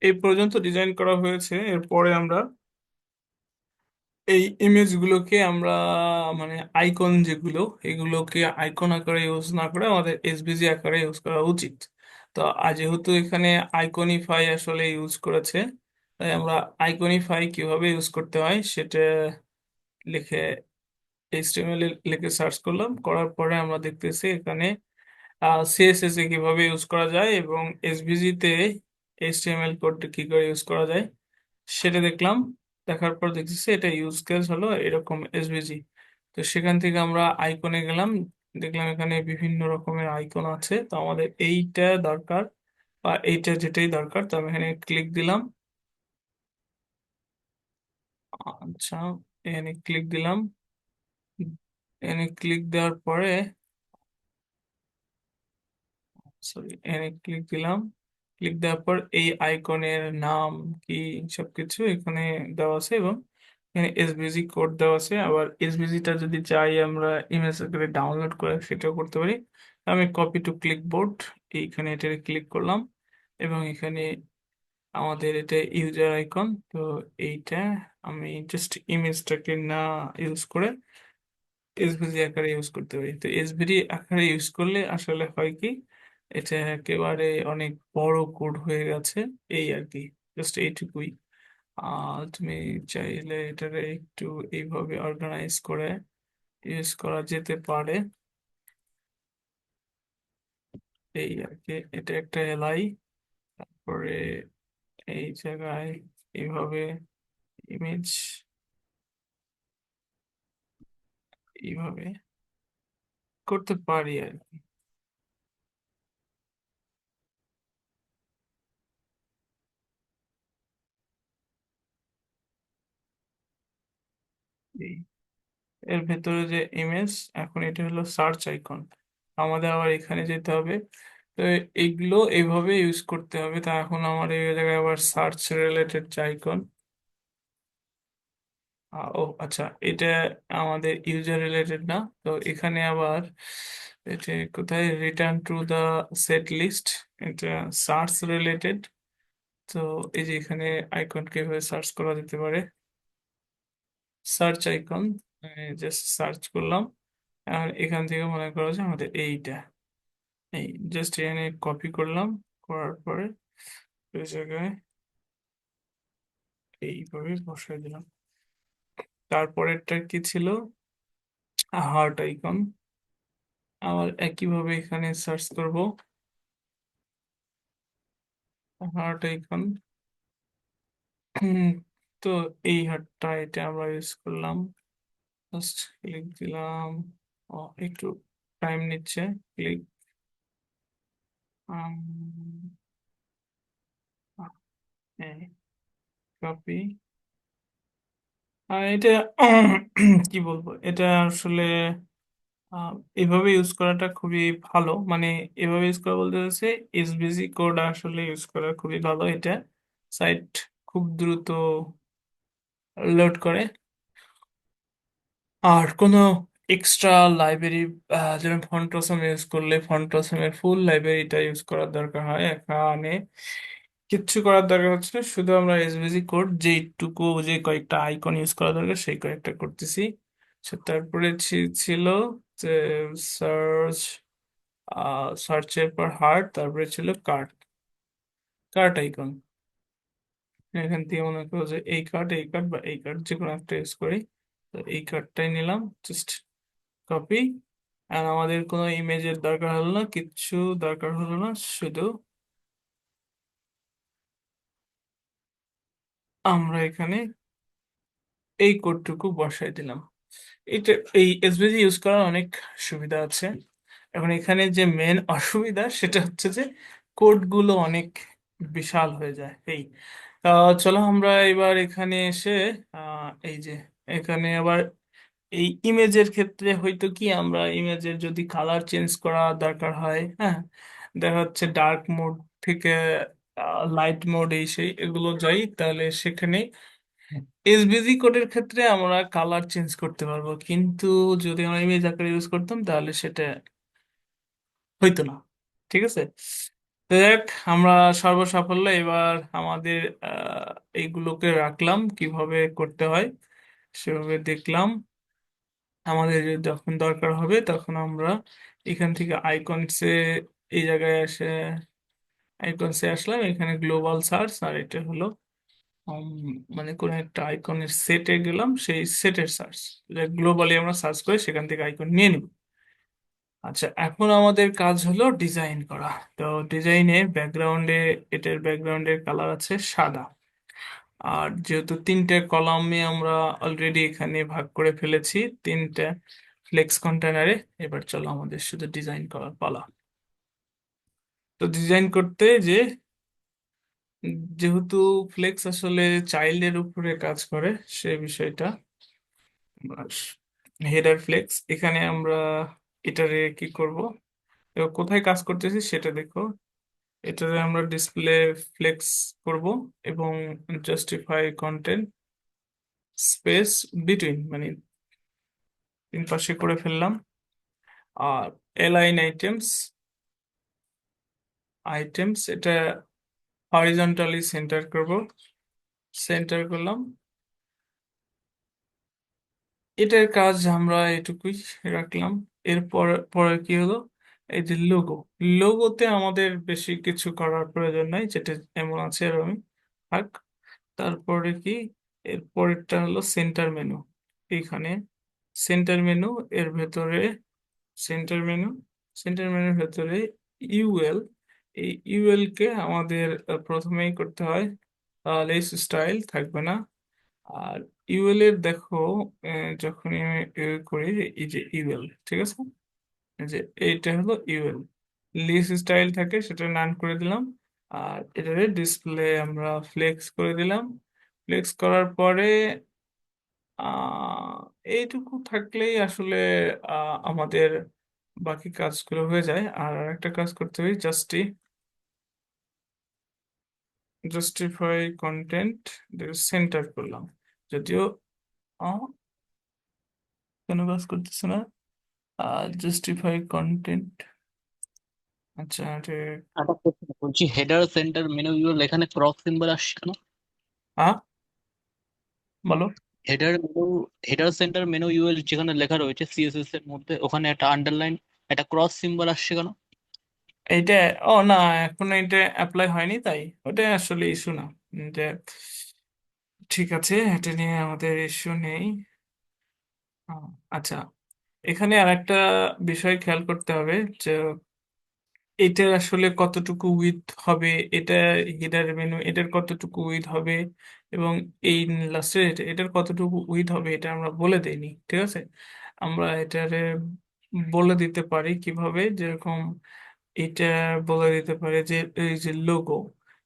এই পর্যন্ত ডিজাইন করা হয়েছে। এরপরে আমরা এই ইমেজগুলোকে আমরা মানে আইকন যেগুলো, এগুলোকে আইকন আকারে ইউজ না করে আমাদের এসভিজি আকারে ইউজ করা উচিত। তো আজ যেহেতু এখানে আইকনিফাই আসলে ইউজ করেছে, তাই আমরা আইকনিফাই কিভাবে ইউজ করতে হয় সেটা লিখে এইচটিএমএল এ লিখে সার্চ করলাম। করার পরে আমরা দেখতেছি এখানে সিএসএস এ কিভাবে ইউজ করা যায় এবং এসভিজি তে এইচটিএমএল কোড কি করে ইউজ করা যায় সেটা দেখলাম। দেখার পর দেখতেছি এটা ইউজ কেস হলো এরকম এসভিজি। তো সেখান থেকে আমরা আইকনে গেলাম, দেখলাম এখানে বিভিন্ন রকমের আইকন আছে। তো আমাদের এইটা দরকার বা এইটা যেটাই দরকার, তো আমি এখানে ক্লিক দিলাম। আচ্ছা, এখানে ক্লিক দিলাম। এখানে ক্লিক দেওয়ার পরে সরি, এখানে ক্লিক দিলাম। ক্লিক দেওয়ার পর এই আইকনের নাম কি সবকিছু এখানে দেওয়া আছে এবং এখানে এসভিজি কোড দেওয়া আছে। আবার এসভিজিটা যদি চাই আমরা ইমেজ করে ডাউনলোড করে সেটাও করতে পারি। আমি কপি টু ক্লিকবোর্ড এইখানে এটা ক্লিক করলাম এবং এখানে আমাদের এটা ইউজার আইকন। তো এইটা আমি জাস্ট ইমেজটাকে না ইউজ করে এসভিজি আকারে ইউজ করতে পারি। তো এসভিজি আকারে ইউজ করলে আসলে হয় কি, এটা একেবারে অনেক বড় কোড হয়ে গেছে, এই আর কি, জাস্ট এইটুকুই। তুমি চাইলে এটাকে একটু এইভাবে অর্গানাইজ করে ইউজ করা যেতে পারে, এই আর কি। এটা একটা এলাই, পরে এই জায়গায় এইভাবে ইমেজ এইভাবে করতে পারি আর কি। এই এর ভেতরে যে ইমেজ, এখন এটা হলো সার্চ আইকন, আমাদের আবার এখানে যেতে হবে। তো এইগুলো এইভাবে ইউজ করতে হবে। তা এখন আমার এই জায়গায় আবার সার্চ রিলেটেড যে আইকন, ও আচ্ছা, এটা আমাদের ইউজার রিলেটেড না। তো এখানে আবার এটা কোথায়, return to the set list, এটা সার্চ রিলেটেড। তো এই যে এখানে আইকন কিভাবে সার্চ করা যেতে পারে, সার্চ আইকন, জাস্ট সার্চ করলাম। আর এখান থেকে মনে করো যে আমাদের এইটা, এই জাস্ট এখানে কপি করলাম, করার পরে ওই জায়গায় এইভাবে বসাই দিলাম। তারপরেরটা কি ছিল, হার্ট আইকন, আবার একইভাবে এখানে সার্চ করব হার্ট আইকন। তো এই হার্টটা এটা আমরা ইউজ করলাম, জাস্ট ক্লিক দিলাম। ও, একটু টাইম নিচ্ছে ক্লিক। কপি, এটা কি বলবো, এটা আসলে আহ, এভাবে ইউজ করাটা খুবই ভালো, মানে এভাবে ইউজ করা বলতে হচ্ছে এসভিজি কোড আসলে ইউজ করা খুবই ভালো। এটা সাইট খুব দ্রুত লোড করে। আর কোনো এক্সট্রা লাইব্রেরি যেমন ফন্টসম ইউজ করলে ফন্টসমের ফুল লাইব্রেরিটা ইউজ করার দরকার হয়। এখানে কিচ্ছু করার দরকার হচ্ছে না, শুধু আমরা এসভিজি কোড যেইটুকু, যে কয়েকটা আইকন ইউজ করা দরকার সেই কয়েকটা করতেছি। তারপরে ছিল যে সার্চ, সার্চের পর হার্ট, তারপরে ছিল কার্ট, কার্ট আইকন। এখান থেকে মনে করো যে এই কার্ড, এই কার্ড বা এই কার্ড যে কোনো একটা ইউজ করি। তো এই কার্ডটাই নিলাম, জাস্ট কপি। আর আমাদের কোনো ইমেজের দরকার হলো না, কিচ্ছু দরকার হলো না, শুধু আমরা এখানে এই কোডটুকু বসাই দিলাম। এটা, এই এসভিজি ইউজ করার অনেক সুবিধা আছে। এখন এখানে যে মেন অসুবিধা সেটা হচ্ছে যে কোডগুলো অনেক বিশাল হয়ে যায়। এই চলো আমরা এবার এখানে এসে এই যে এখানে আবার এই ইমেজের ক্ষেত্রে হয়তো কি, আমরা ইমেজের যদি কালার চেঞ্জ করা দরকার হয়, হ্যাঁ, দেখা যাচ্ছে ডার্ক মোড থেকে লাইট মোড এই সেই এগুলো যাই, তাহলে সেখানে এসভিজি কোডের ক্ষেত্রে আমরা কালার চেঞ্জ করতে পারবো, কিন্তু যদি আমরা ইমেজ আকারে ইউজ করতাম তাহলে সেটা হইতো না। ঠিক আছে, তো যাক, আমরা সর্বসাফল্য এবার আমাদের এইগুলোকে রাখলাম কিভাবে করতে হয় সেভাবে দেখলাম। আমাদের যখন দরকার হবে তখন আমরা এখান থেকে আইকনসে, এই জায়গায় এসে আইকনসে আসলাম, এখানে গ্লোবাল সার্চ, আর এটা হলো উম, মানে কোন একটা আইকনের সেটে গেলাম, সেই সেটের সার্চ, গ্লোবালি আমরা সার্চ করে সেখান থেকে আইকন নিয়ে নিব। আচ্ছা, এখন আমাদের কাজ হলো ডিজাইন করা। তো ডিজাইনের ব্যাকগ্রাউন্ডে, এটার ব্যাকগ্রাউন্ডের কালার আছে সাদা। আর যেহেতু তিনটে কলামে আমরা অলরেডি এখানে ভাগ করে ফেলেছি তিনটে ফ্লেক্স কন্টেনারে, এবার চলো আমাদের শুধু ডিজাইন করার পালা। তো ডিজাইন করতে যেহেতু ফ্লেক্স আসলে চাইল্ডের উপরে কাজ করে, সে বিষয়টা হেডার ফ্লেক্স, এখানে আমরা এটারে কি করব, এবার কোথায় কাজ করতেছি সেটা দেখো। এটারে আমরা ডিসপ্লে ফ্লেক্স করব এবং জাস্টিফাই কন্টেন্ট স্পেস বিটুইন, মানে তিন পাশে করে ফেললাম। আর এলাইন আইটেমস, আইটেমস এটা হরিজন্টালি সেন্টার করব, সেন্টার করলাম। এটার কাজ আমরা এটুকুই রাখলাম। এরপর পরে কি হলো, এই যে লোগো, লোগোতে আমাদের বেশি কিছু করার প্রয়োজন নাই, যেটা এমন আছে এরকমই থাক। তারপরে কি, এর পরেরটা হলো সেন্টার মেনু। এইখানে সেন্টার মেনু, এর ভেতরে সেন্টার মেনু, সেন্টার মেনুর ভেতরে ইউএল, এই ইউএল কে আমাদের প্রথমেই করতে হয়, লেস স্টাইল থাকবে না। আর ইউএল এর দেখো, যখনই আমি করি, এই যে ইউএল, ঠিক আছে, এই যে এইটা হলো ইউএল, লিস্ট স্টাইল থাকে সেটা নান করে দিলাম। আর এটারে ডিসপ্লে আমরা ফ্লেক্স করে দিলাম। ফ্লেক্স করার পরে আহ এইটুকু থাকলেই আসলে আমাদের বাকি কাজগুলো হয়ে যায়। আর একটা কাজ করতে হবে, জাস্টিফাই কন্টেন্ট সেন্টার করলাম, যদিও আহ, কেন কাজ করতেছে না, জাস্টিফাই কন্টেন্ট, আচ্ছা এটা একটা প্রশ্ন বলছি, হেডার সেন্টার মেনু ইউল এখানে ক্রস সিম্বল আসছে কেন? আ বলো। Header menu, header centre menu UL যেখানে লেখা রয়েছে সিএসএস এর মধ্যে, ওখানে একটা আন্ডারলাইন, একটা ক্রস সিম্বল আসছে কেন? এইটা, ও না, এখন এটা অ্যাপ্লাই হয়নি তাই, ওটা আসলে ইস্যু না। যে ঠিক আছে, এটা নিয়ে আমাদের ইস্যু নেই। আহ, আচ্ছা, এখানে আর একটা বিষয় খেয়াল করতে হবে যে এটার আসলে কতটুকু উইথ হবে, এটা হেডার মেনু, এটার কতটুকু উইথ হবে, এবং এই লাস্টের এটার কতটুকু উইথ হবে, এটা আমরা বলে দেইনি, ঠিক আছে। আমরা এটারে বলে দিতে পারি কিভাবে, যেরকম এটা বলে দিতে পারি যে এই যে লোগো,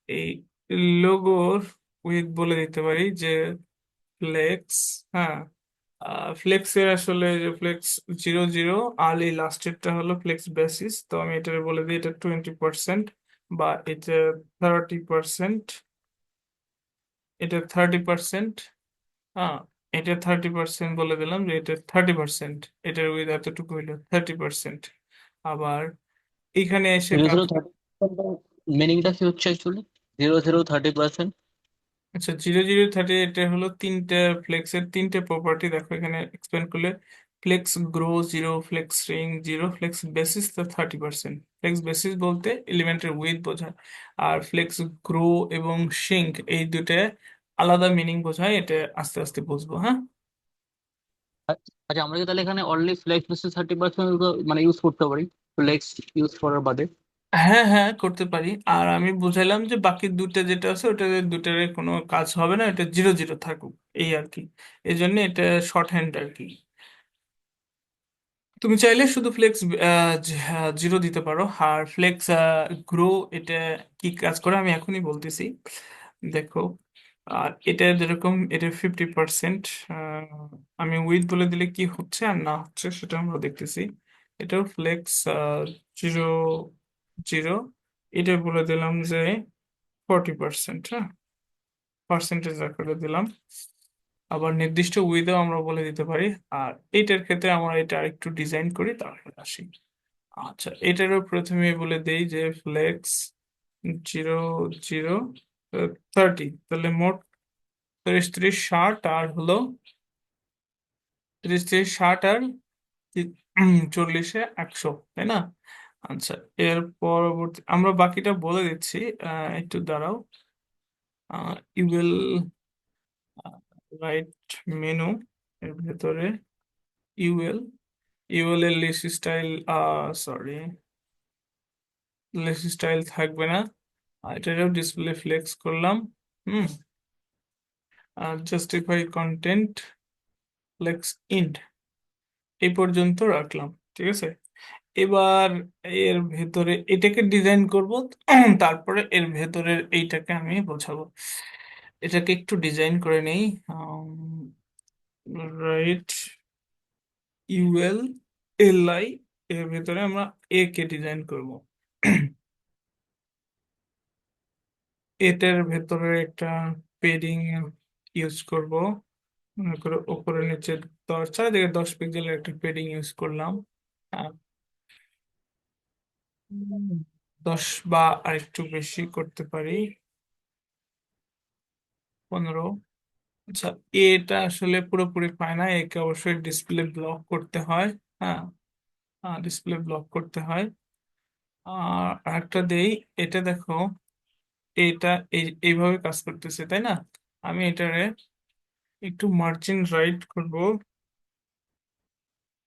এই লোগোর উইথ বলে দিতে পারি যে ফ্লেক্স, হ্যাঁ, ফ্লেক্সের আসলে যে ফ্লেক্স 00, আর এই লাস্টেরটা হলো ফ্লেক্স বেসিস, তো আমি এটা বলে দিই এটা 20%, বা এটা 30%, এটা 30%, হ্যাঁ, এটা 30% বলে দিলাম যে এটা 30%, এটার উইথ এতটুকু হইলো 30%। আবার এখানে এসে জিরো কাজ, জিরো 30%, মিনিংটা কি হচ্ছে অ্যাকচুয়ালি? 0 0 30%? আচ্ছা 00 30, এটা হলো তিনটে ফ্লেক্সের তিনটে প্রপার্টি, দেখো এখানে এক্সপ্লেন করলে, flex grow 0, flex shrink 0, flex basis তো 30%। ফ্লেক্স বেসিস বলতে এলিমেন্টের উইথ বোঝায়, আর ফ্লেক্স গ্রো এবং শিঙ্ক এই দুটো আলাদা মিনিং বোঝায়, এটা আস্তে আস্তে বুঝবো, হ্যাঁ। আচ্ছা, আমরা কি তাহলে এখানে অনলি ফ্লেক্স বেসিস 30% মানে ইউজ করতে পারি, ফ্লেক্স ইউজ করার বাদে? হ্যাঁ হ্যাঁ, করতে পারি। আর আমি বুঝাইলাম যে বাকি দুটো যেটা আছে ওটা দুটার কোনো কাজ হবে না, এটা 00 থাকুক, এই আর কি। এই জন্য এটা শর্ট হ্যান্ড আর কি। তুমি চাইলে শুধু ফ্লেক্স 0 দিতে পারো। আর ফ্লেক্স গ্রো, এটা কি কাজ করে আমি এখনই বলতেছি, দেখো। আর এটা যেরকম এটা 50%, আমি উইথ বলে দিলে কি হচ্ছে আর না হচ্ছে সেটা আমরা দেখতেছি। এটাও ফ্লেক্স 0 0, এটা বলে দিলাম যে 40%, হ্যাঁ, পার্সেন্টেজ আকারে দিলাম। আবার নির্দিষ্ট উইথও আমরা বলে দিতে পারি। আর এইটার ক্ষেত্রে আমরা এটা আরেকটু ডিজাইন করি, তারপরে আসি। আচ্ছা, এটারও প্রথমে বলে দেই যে ফ্লেক্স জিরো, জিরো, 30, তাহলে মোট 30, 30, 60 আর হলো 30, 30, 60 আর 40-এ 100, তাই না? আচ্ছা, এর পরবর্তী আমরা বাকিটা বলে দিচ্ছি। একটু দাঁড়াও। ইউ উইল রাইট মেনু এর ভেতরে ইউএল, ইউএল এর list style, sorry, list style থাকবে না। এটারও ডিসপ্লে ফ্লেক্স করলাম। Hmm. Justify content flex end এই পর্যন্ত রাখলাম। ঠিক আছে, এবার এর ভেতরে এটাকে ডিজাইন করব। তারপরে এর ভেতরের এইটাকে আমি বোঝাবো। এটাকে একটু ডিজাইন করে নেই। রাইট ইউএল এলআই এর ভেতরে আমরা এ কে ডিজাইন করব। এটার ভেতরে একটা পেডিং ইউজ করব। মনে করো উপরে নিচে 10, চারিদিকে 10 পিক্সেলের একটা পেডিং ইউজ করলাম। আহ, 10 বা আরেকটু বেশি করতে পারি, 15। আচ্ছা, এটা আসলে পুরোপুরি পায় না, একে অবশ্যই ডিসপ্লে ব্লক করতে হয়। হ্যাঁ, ডিসপ্লে ব্লক করতে হয়। আর আরেকটা দেই, এটা দেখো, এটা এইভাবে কাজ করতেছে, তাই না? আমি এটারে একটু মার্জিন রাইট করব।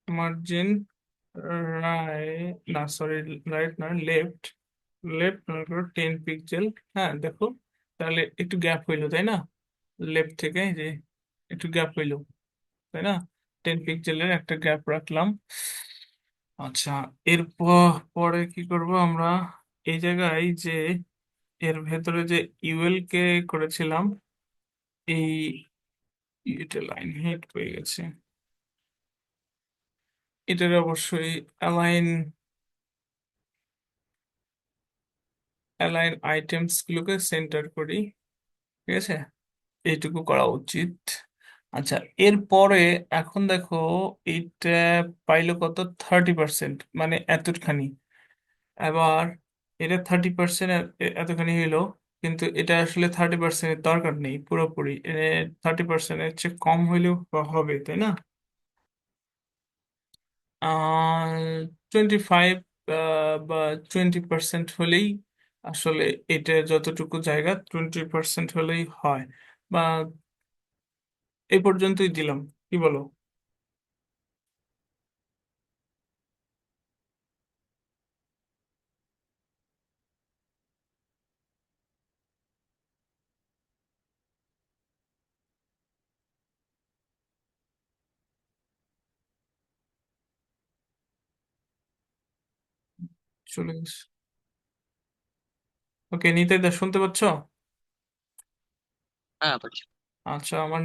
মার্জিন রাইট, না সরি, রাইট না, লেফট। লেফট মনে করো 10 পিক্সেল। হ্যাঁ দেখো, তাহলে একটু গ্যাপ হইলো, তাই না? লেফট থেকে এই যে একটু গ্যাপ হইলো, তাই না? 10 পিক্সেলের একটা গ্যাপ রাখলাম। আচ্ছা, পরে কি করব আমরা? এই জায়গায় যে এর ভেতরে যে ইউএল কে করেছিলাম, এই এটা লাইন হেড হয়ে গেছে। এটার অবশ্যই অ্যালাইন, অ্যালাইন আইটেমস গুলোকে সেন্টার করি। ঠিক আছে, এইটুকু করা উচিত। আচ্ছা, এরপরে এখন দেখো, এইটা পাইলো কত? 30%, মানে এতখানি। এবার এটা 30% এতখানি হইলো, কিন্তু এটা আসলে 30%-এর দরকার নেই পুরোপুরি। 30%-এর চেয়ে কম হইলেও হবে, তাই না? 25 বা 20% হলেই আসলে, এটা যতটুকু জায়গা 20% হলেই হয়। বা এই পর্যন্তই দিলাম, কি বলো? চলে গেছে। ওকে, নিতে দা শুনতে পাচ্ছ? হ্যাঁ পাচ্ছি। আচ্ছা, আমার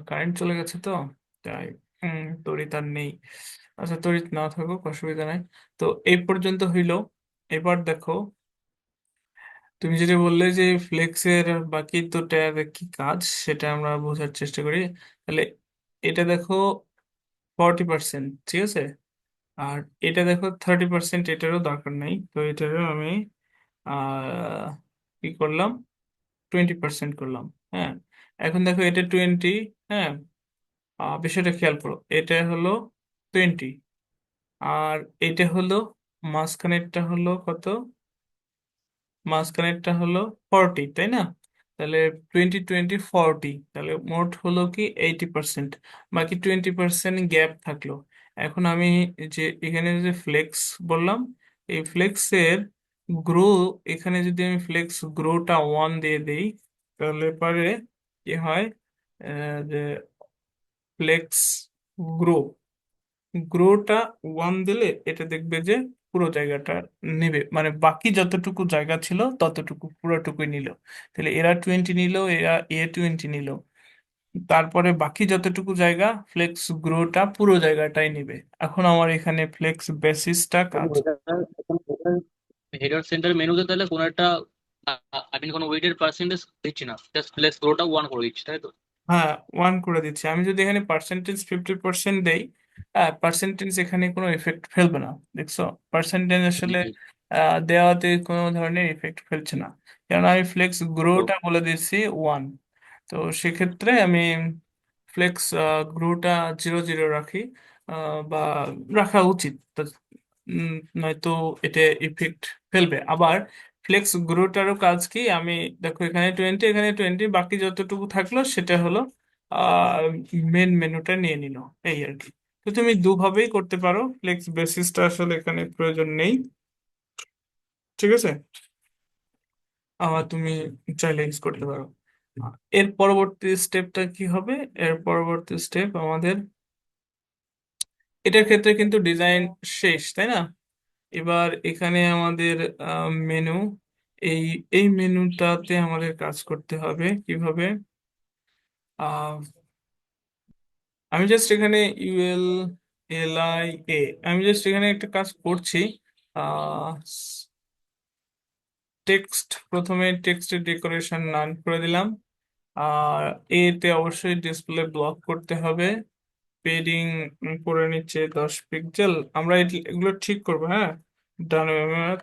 কারেন্ট চলে গেছে তো, তাই তড়িৎ আর নেই। আচ্ছা, তড়িৎ না থাকুক, অসুবিধা নাই। তো এই পর্যন্ত হইলো। এবার দেখো, তুমি যেটা বললে যে ফ্লেক্সের বাকি দুটার কি কাজ সেটা আমরা বোঝার চেষ্টা করি। তাহলে এটা দেখো 40%, ঠিক আছে। আর এটা দেখো 30%, এটারও দরকার নাই, তো এটারও আমি আহ কি করলাম, 20% করলাম। হ্যাঁ, এখন দেখো এটা 20। হ্যাঁ, বিষয়টা খেয়াল করো, এটা হলো 20, আর এটা হলো মাঝখানেরটা হলো কত? মাঝখানেরটা হলো 40, তাই না? তাহলে 20, 20, 40, তাহলে মোট হলো কি 80%। বাকি 20% গ্যাপ থাকলো। এখন আমি যে এখানে যে ফ্লেক্স বললাম, এই ফ্লেক্সের গ্রো, এখানে যদি আমি ফ্লেক্স গ্রোটা 1 দিয়ে দেই, তাহলে পারে কি হয়? যে ফ্লেক্স গ্রো, গ্রোটা 1 দিলে এটা দেখবে যে পুরো জায়গাটা নেবে, মানে বাকি যতটুকু জায়গা ছিল ততটুকু পুরোটুকুই নিল। তাহলে এরা 20 নিল, এরা 20 নিল, তারপরে বাকি যতটুকু জায়গা ফ্লেক্স গ্রোটা পুরো জায়গাটাই নেবে। এখন আমার এখানে ফ্লেক্স বেসিসটা কাজ। হেডার সেন্টার মেনুতে তাহলে কোনো একটা আমি কোনো ওয়েটের পার্সেন্টেজ দিচ্ছি না, জাস্ট প্লেস পুরোটা ওয়ান করে দিচ্ছি, তাই তো? হ্যাঁ, 1 করে দিচ্ছি। আমি যদি এখানে পার্সেন্টেজ 50% দেই, পার্সেন্টেজ এখানে কোনো এফেক্ট ফেলবে না, দেখছো? পার্সেন্টেজ হুম, আসলে হুম। দেওয়াতে কোনো ধরনের ইফেক্ট ফেলছে না, কারণ আমি ফ্লেক্স তো গ্রোটা বলে দিচ্ছি 1। তো সেক্ষেত্রে আমি ফ্লেক্স গ্রোটা 0 0 রাখি, বা রাখা উচিত তো, উম, নয়তো এটা ইফেক্ট ফেলবে আবার। ফ্লেক্স গ্রোটারও কাজ কি, আমি দেখো এখানে 20, এখানে 20, বাকি যতটুকু থাকলো সেটা হলো মেন মেনুটা নিয়ে নিল, এই আর কি। তো তুমি দুভাবেই করতে পারো, ফ্লেক্স বেসিসটা আসলে এখানে প্রয়োজন নেই, ঠিক আছে। আবার তুমি চাইলে ইউজ করতে পারো। এর পরবর্তী স্টেপটা কি হবে? এর পরবর্তী স্টেপ আমাদের, এটার ক্ষেত্রে কিন্তু ডিজাইন শেষ, তাই না? এবার এখানে আমাদের মেনু, এই এই মেনুটাতে আমাদের কাজ করতে হবে কিভাবে। আহ, আমি জাস্ট এখানে ইউএল এলআই এ, আমি জাস্ট এখানে একটা কাজ করছি। টেক্সট, প্রথমে টেক্সটের ডেকোরেশন নান করে দিলাম। আর এতে অবশ্যই ডিসপ্লে ব্লক করতে হবে। পেডিং করে নিচ্ছে 10 পিক্সেল, আমরা এগুলো ঠিক করবো, হ্যাঁ। ডান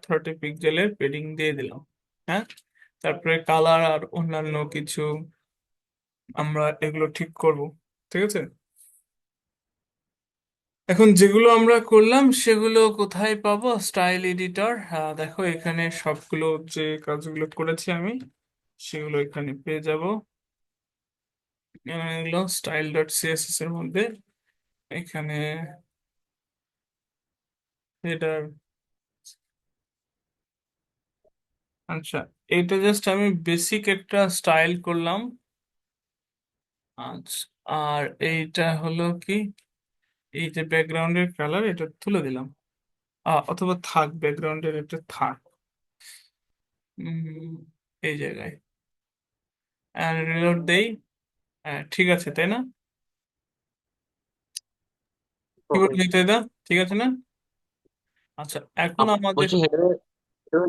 30 পিক্সেলের পেডিং দিয়ে দিলাম, হ্যাঁ। তারপরে কালার আর অন্যান্য কিছু আমরা এগুলো ঠিক করব, ঠিক আছে। এখন যেগুলো আমরা করলাম সেগুলো কোথায় পাবো? স্টাইল এডিটর, দেখো এখানে সবগুলো যে কাজগুলো করেছি আমি সেগুলো এখানে পেয়ে যাব। এগুলো স্টাইল ডট সিএসএস এর মধ্যে, এখানে হেডার। আচ্ছা, এটা জাস্ট আমি বেসিক একটা স্টাইল করলাম। আচ্ছা, আর এইটা হলো কি, এই যে ব্যাকগ্রাউন্ডের কালার এটা তুলে দিলাম, অথবা থাক, ব্যাকগ্রাউন্ডের এটা থাক। উম, এই জায়গায় রিলোড দেই। ঠিক আছে, তাই না? কি ওকে। বলি দা, ঠিক আছে না? আচ্ছা, এখন আমাদের বলছি হেডারের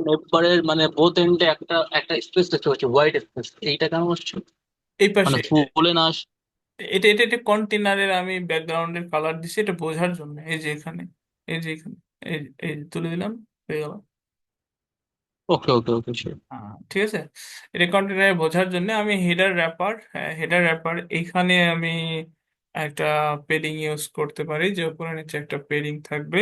নেট বারের মানে বোথ এন্ডে একটা একটা স্পেস দেখতে পাচ্ছি, হোয়াইট স্পেস, এইটা কেন আসছে? এই মানে পাশে, ফুলে না এটা এটা এটা কন্টেনারের আমি ব্যাকগ্রাউন্ডের কালার দিছি এটা বোঝার জন্য, এই যে এখানে, এই যে এখানে, এই এই যে তুলে দিলাম, হয়ে গেল। ওকে ওকে ওকে শিওর। ঠিক আছে। এটা কন্টেনারে বোঝার জন্য আমি হেডার র্যাপার এইখানে আমি একটা পেডিং ইউজ করতে পারি, যে উপরে নিচে একটা পেডিং থাকবে।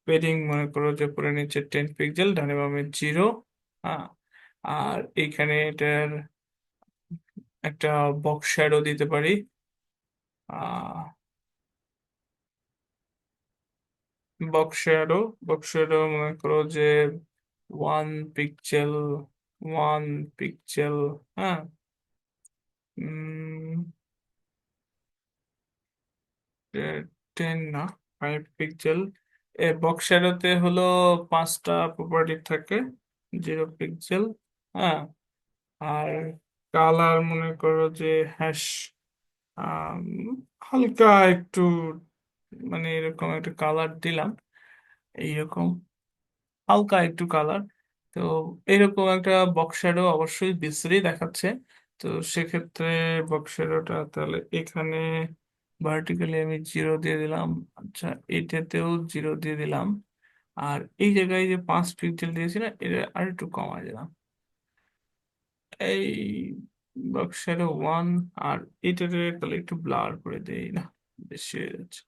পেডিং মনে করো যে উপরে নিচে 10 পিক্সেল, ডানে বামে 0। হ্যাঁ, আর এইখানে এটার একটা বক্স শ্যাডো দিতে পারি। আহ বক্স শ্যাডো মনে করো যে 1 পিক্সেল, 1 পিক্সেল, হ্যাঁ। উম, 10 না, 5 পিক্সেল। এ বক্স শ্যাডোতে হলো 5টা প্রপার্টি থাকে, 0 পিক্সেল, হ্যাঁ। আর কালার মনে করো যে হ্যাশ, হালকা একটু, মানে এরকম একটা কালার দিলাম, এইরকম হালকা একটু কালার। তো এরকম একটা বক্স শ্যাডো অবশ্যই বিশ্রী দেখাচ্ছে। তো সেক্ষেত্রে বক্স শ্যাডোটা তাহলে এখানে ভার্টিক্যালি আমি 0 দিয়ে দিলাম। আচ্ছা, এইটাতেও 0 দিয়ে দিলাম। আর এই জায়গায় যে 5 পিক্সেল দিয়েছি না, এটা আর একটু কমায় দিলাম, এই বক্স শ্যাডো 1। আর এটাতে তাহলে একটু ব্লার করে দেই না, বেশি হয়ে যাচ্ছে,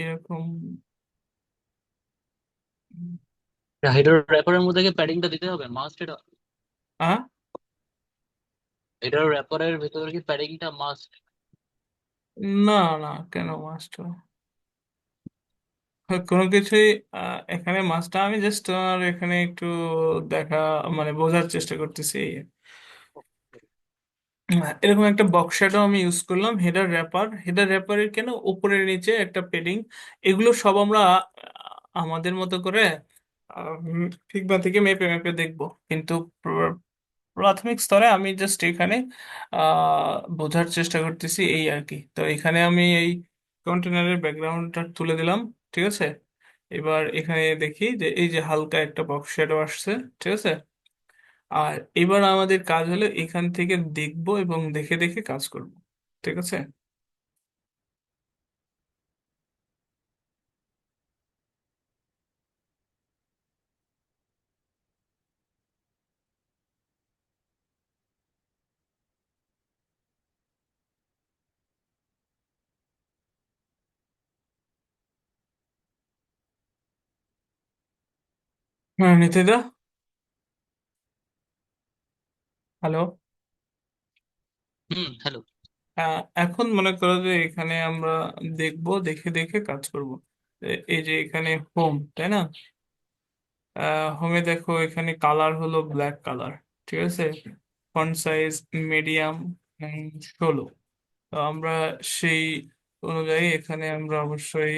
এরকম। হেডার র্যাপারের মধ্যে কি প্যাডিংটা দিতে হবে মাস্ট এটা? আহ হেডার র্যাপারের ভেতরে কি প্যাডিংটা মাস্ট? না, না, কেন মাস্টার? কোনো কিছুই এখানে মাছটা আমি জাস্ট তোমার এখানে একটু দেখা, মানে বোঝার চেষ্টা করতেছি। এরকম একটা বক্স শ্যাডো আমি ইউজ করলাম। হেডার র্যাপারের কেন উপরে নিচে একটা পেডিং, এগুলো সব আমরা আমাদের মতো করে ফিগমা থেকে মেপে মেপে দেখব, কিন্তু প্রাথমিক স্তরে আমি জাস্ট এখানে বোঝার চেষ্টা করতেছি, এই আর কি। তো এখানে আমি এই কন্টেনারের ব্যাকগ্রাউন্ডটা তুলে দিলাম, ঠিক আছে। এবার এখানে দেখি যে এই যে হালকা একটা বক্স শ্যাডো আসছে, ঠিক আছে। আর এবার আমাদের কাজ হলো এখান থেকে দেখবো এবং দেখে দেখে কাজ করব, ঠিক আছে। হ্যাঁ, নিতিদা, হ্যালো। হুম, হ্যালো। এখন মনে করো যে এখানে আমরা দেখবো, দেখে দেখে কাজ করব। এই যে এখানে হোম, তাই না? হোমে দেখো এখানে কালার হলো ব্ল্যাক কালার, ঠিক আছে। Font size medium 16। তো আমরা সেই অনুযায়ী এখানে আমরা অবশ্যই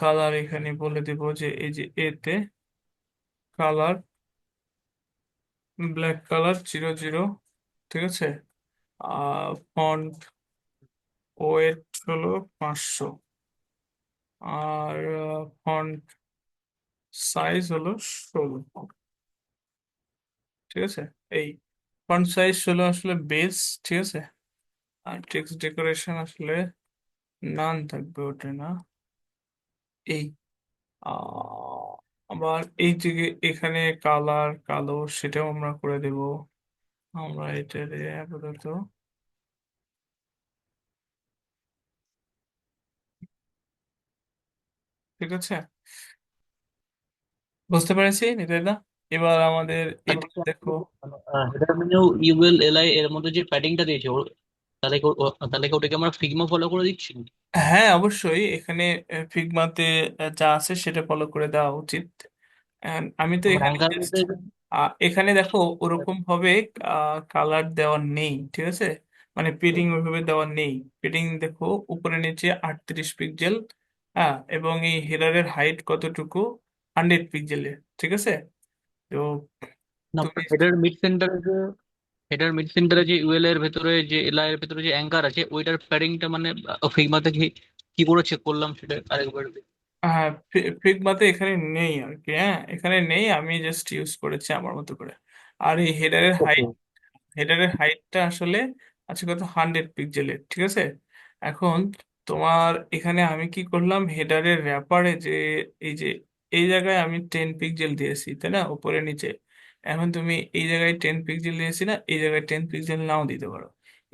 কালার এখানে বলে দিব যে এই যে এতে কালার ব্ল্যাক কালার 00, ঠিক আছে। ফন্ট ওয়েট হলো 500, আর ফন্ট সাইজ হলো 16, ঠিক আছে। এই ফন্ট সাইজ 16 আসলে বেস, ঠিক আছে। আর টেক্সট ডেকোরেশন আসলে নান থাকবে, ওটা না। এই আবার এই যে এখানে কালার কালো, সেটাও আমরা করে দেব। আমরা এটা আপাতত, ঠিক আছে। বুঝতে পেরেছি নিতেদা। এবার আমাদের এটা দেখো। হেডার মেনু ইউএল এলআই এর মধ্যে যে প্যাডিংটা দিয়েছে তাহলে তাহলে কি ওটাকে আমরা ফিগমা ফলো করে দিচ্ছি? হ্যাঁ, অবশ্যই এখানে ফিগমাতে যা আছে সেটা ফলো করে দেওয়া উচিত। And আমি তো আবার এখানে অ্যাঙ্কার জাস্ট, মধ্যে এখানে দেখো ওরকম ভাবে কালার দেওয়া নেই, ঠিক আছে। মানে পেডিং ওইভাবে দেওয়া নেই। পেডিং দেখো উপরে নিচে 38 পিক্সেল। হ্যাঁ, এবং এই হেডারের হাইট কতটুকু, 100 পিক্সেলের, ঠিক আছে। তো না, তুমি, হেডার মিড সেন্টারে যে ইউএল এর ভেতরে যে এলআই এর ভেতরে যে অ্যাঙ্কার আছে ওইটার প্যাডিংটা মানে ফিগমাতে কি কি করে চেক করলাম সেটা আরেকবার হ্যাঁ, ফিগমাতে এখানে নেই আর কি। হ্যাঁ, এখানে নেই, আমি জাস্ট ইউজ করেছি আমার মতো করে। আর এই হেডারের ওকে। হেডারের হাইটটা আসলে আছে কত, 100 পিক্সেলের, ঠিক আছে। এখন তোমার এখানে আমি কি করলাম, হেডারের র্যাপারে যে এই যে এই জায়গায় আমি 10 পিক্সেল দিয়েছি, তাই না, উপরে নিচে। এখন তুমি এই জায়গায় 10 পিক্সেল দিয়েছি না, এই জায়গায় 10 পিক্সেল নাও দিতে পারো।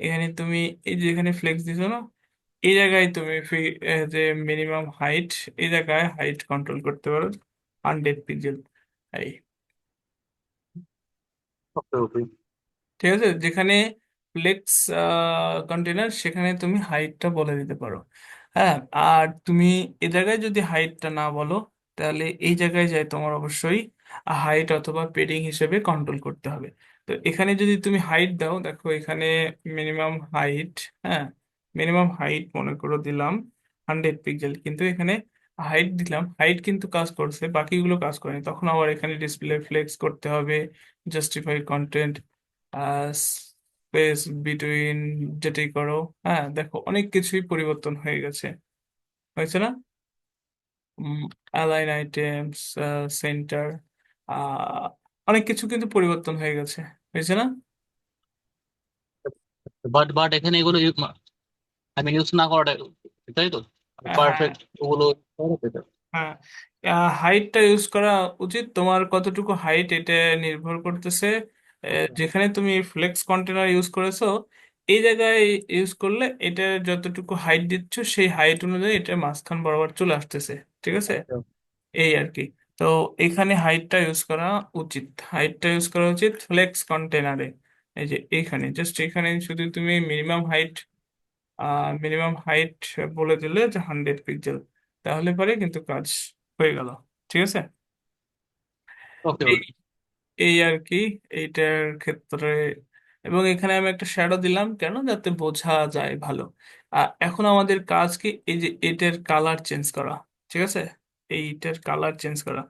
এখানে তুমি এই যে এখানে ফ্লেক্স দিছো না, এই জায়গায় তুমি যে মিনিমাম হাইট, এই জায়গায় হাইট কন্ট্রোল করতে পারো 100 পিক্সেল। ওকে ওকে। ঠিক আছে, যেখানে ফ্লেক্স কন্টেনার সেখানে তুমি হাইটটা বলে দিতে পারো। হ্যাঁ, আর তুমি এ জায়গায় যদি হাইটটা না বলো, তাহলে এই জায়গায় যাই তোমার অবশ্যই হাইট অথবা পেডিং হিসেবে কন্ট্রোল করতে হবে। তো এখানে যদি তুমি হাইট দাও, দেখো এখানে মিনিমাম হাইট, হ্যাঁ, মিনিমাম হাইট মনে করো দিলাম 100 পিক্সেল, কিন্তু এখানে হাইট দিলাম, হাইট কিন্তু কাজ করছে, বাকিগুলো কাজ করেনি। তখন আবার এখানে ডিসপ্লে ফ্লেক্স করতে হবে, জাস্টিফাই কন্টেন্ট, স্পেস বিটুইন, যেটাই করো। হ্যাঁ, দেখো অনেক কিছুই পরিবর্তন হয়ে গেছে, হয়েছে না? অ্যালাইন আইটেমস, সেন্টার, অনেক কিছু কিন্তু পরিবর্তন হয়ে গেছে, হয়েছে না? বাট এখানে এগুলো আমি ইউজ না করাটা, তাই তো? হ্যাঁ, পারফেক্ট ওগুলো করা হ্যাঁ, হাইটটা ইউজ করা উচিত। তোমার কতটুকু হাইট এটা নির্ভর করতেছে। যেখানে তুমি ফ্লেক্স কন্টেনার ইউজ করেছো, এই জায়গায় ইউজ করলে এটা যতটুকু হাইট দিচ্ছ সেই হাইট অনুযায়ী এটা মাঝখান বরাবর চলে আসতেছে, ঠিক আছে। যেত। এই আর কি। তো এখানে হাইটটা ইউজ করা উচিত, হাইটটা ইউজ করা উচিত ফ্লেক্স কন্টেনারে। এই যে এখানে জাস্ট এখানে শুধু তুমি মিনিমাম হাইট বলে দিলে যে 100 পিক্সেল, তাহলে পরে কিন্তু কাজ হয়ে গেল, ঠিক আছে। ওকে এই ওকে। এই আর কি এইটার ক্ষেত্রে। এবং এখানে আমি একটা শ্যাডো দিলাম কেন, যাতে বোঝা যায় ভালো। এখন আমাদের কাজ কি, এই যে এটার কালার চেঞ্জ করা, ঠিক আছে। এইটার কালার চেঞ্জ করা,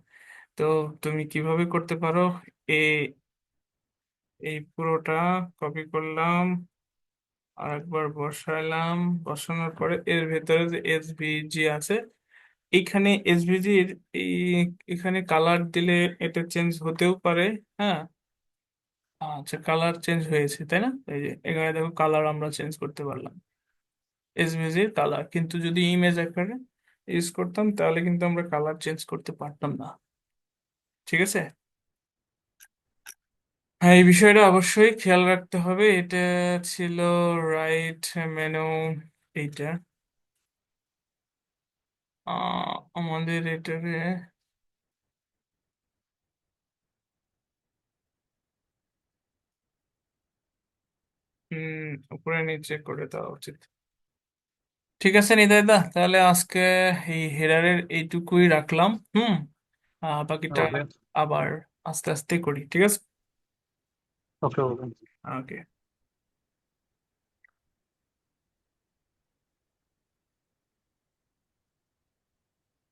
তো তুমি কিভাবে করতে পারো। এই এই পুরোটা কপি করলাম, আর একবার বসাইলাম। বসানোর পরে এর ভেতরে যে এসভিজি আছে, এইখানে এসভিজির এই এখানে কালার দিলে এটা চেঞ্জ হতেও পারে। হ্যাঁ, আচ্ছা, কালার চেঞ্জ হয়েছে, তাই না? এই যে এখানে দেখো কালার আমরা চেঞ্জ করতে পারলাম, এসভিজির কালার। কিন্তু যদি ইমেজ আকারে ইউজ করতাম তাহলে কিন্তু আমরা কালার চেঞ্জ করতে পারতাম না, ঠিক আছে। হ্যাঁ, এই বিষয়টা অবশ্যই খেয়াল রাখতে হবে। এটা ছিল রাইট মেনু, এইটা আমাদের এটারে উপরে নিচে করে দেওয়া উচিত। ঠিক আছে নিতাই দা, তাহলে আজকে এই হেডারের এইটুকুই রাখলাম। বাকিটা ওকে, আবার আস্তে আস্তে করি, ঠিক আছে। ওকে, ওকে। ওকে।